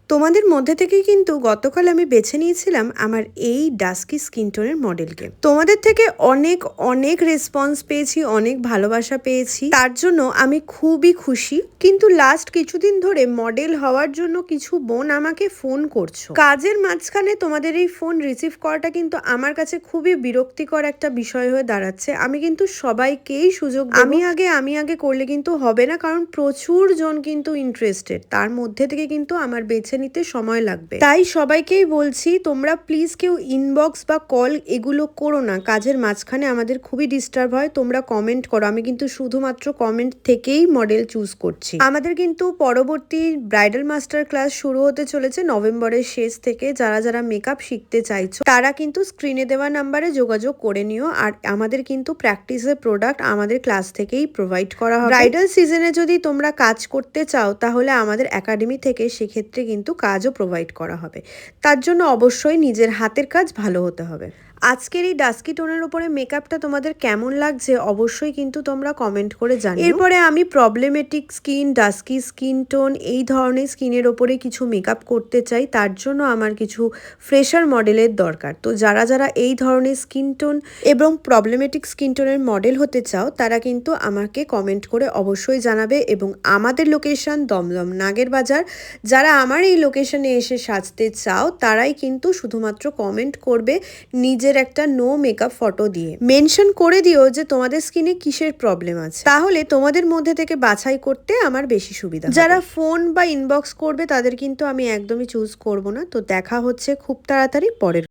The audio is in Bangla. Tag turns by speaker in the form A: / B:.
A: তোমাদের মধ্যে থেকেই কিন্তু গতকাল আমি বেছে নিয়েছিলাম আমার এই ডাস্কি স্কিন টোনের মডেলকে। তোমাদের থেকে অনেক অনেক রেসপন্স পেয়েছি, অনেক ভালোবাসা পেয়েছি, তার জন্য আমি খুবই খুশি। কিন্তু লাস্ট কিছুদিন ধরে মডেল হওয়ার জন্য কিছু বোন আমাকে ফোন করছো, কাজের মাঝখানে তোমাদের এই ফোন রিসিভ করাটা কিন্তু আমার কাছে খুবই বিরক্তিকর একটা বিষয় হয়ে দাঁড়াচ্ছে। আমি কিন্তু সবাইকেই সুযোগ দেব। আমি আগে করলে কিন্তু হবে না, কারণ প্রচুর জন কিন্তু ইন্টারেস্টেড, তার মধ্যে থেকে কিন্তু আমার বেছে নিতে সময় লাগবে। তাই সবাইকেই বলছি, তোমরা প্লিজ কেউ ইনবক্স বা কল এগুলো করো না, কাজের মাঝখানে আমাদের খুবই ডিস্টার্ব হয়। তোমরা কমেন্ট করো, আমি কিন্তু শুধুমাত্র কমেন্ট থেকেই মডেল চুজ করছি। আমাদের কিন্তু পরবর্তী ব্রাইডাল মাস্টার ক্লাস শুরু হতে চলেছে নভেম্বরের শেষ থেকে। যারা যারা মেকআপ শিখতে চাইছো তারা কিন্তু স্ক্রিনে দেওয়া নাম্বারে যোগাযোগ করে নিও। আর আমাদের কিন্তু প্র্যাকটিসের প্রোডাক্ট আমাদের ক্লাস থেকেই প্রোভাইড করা হবে। ব্রাইডাল সিজনে যদি তোমরা কাজ করতে চাও তাহলে আমাদের একাডেমি থেকে সেক্ষেত্রে কিন্তু কাজও প্রোভাইড করা হবে। তার জন্য অবশ্যই নিজের হাতের কাজ ভালো হতে হবে। আজকের এই ডাস্কি টোনের উপরে মেকআপটা তোমাদের কেমন লাগছে অবশ্যই কিন্তু তোমরা কমেন্ট করে জানিও। এরপরে আমি problematic skin, dusky skin tone এই ধরনের স্কিনের ওপরে কিছু মেকআপ করতে চাই, তার জন্য আমার কিছু ফ্রেশার মডেলের দরকার। তো যারা যারা এই ধরনের স্কিন টোন এবং প্রবলেমেটিক স্কিন টোনের মডেল হতে চাও তারা কিন্তু আমাকে কমেন্ট করে অবশ্যই জানাবে। এবং আমাদের লোকেশন দমদম নাগের বাজার। যারা আমার এই লোকেশনে এসে সাজতে চাও তারাই কিন্তু শুধুমাত্র কমেন্ট করবে নিজের একটা নো মেকআপ ফটো দিয়ে। মেনশন করে দিও যে তোমাদের স্কিনে কিসের প্রবলেম আছে, তাহলে তোমাদের মধ্যে থেকে বাছাই করতে আমার বেশি সুবিধা হবে। যারা ফোন বা ইনবক্স করবে তাদের কিন্তু আমি একদমই চুজ করব না। তো দেখা হচ্ছে খুব তাড়াতাড়ি পরের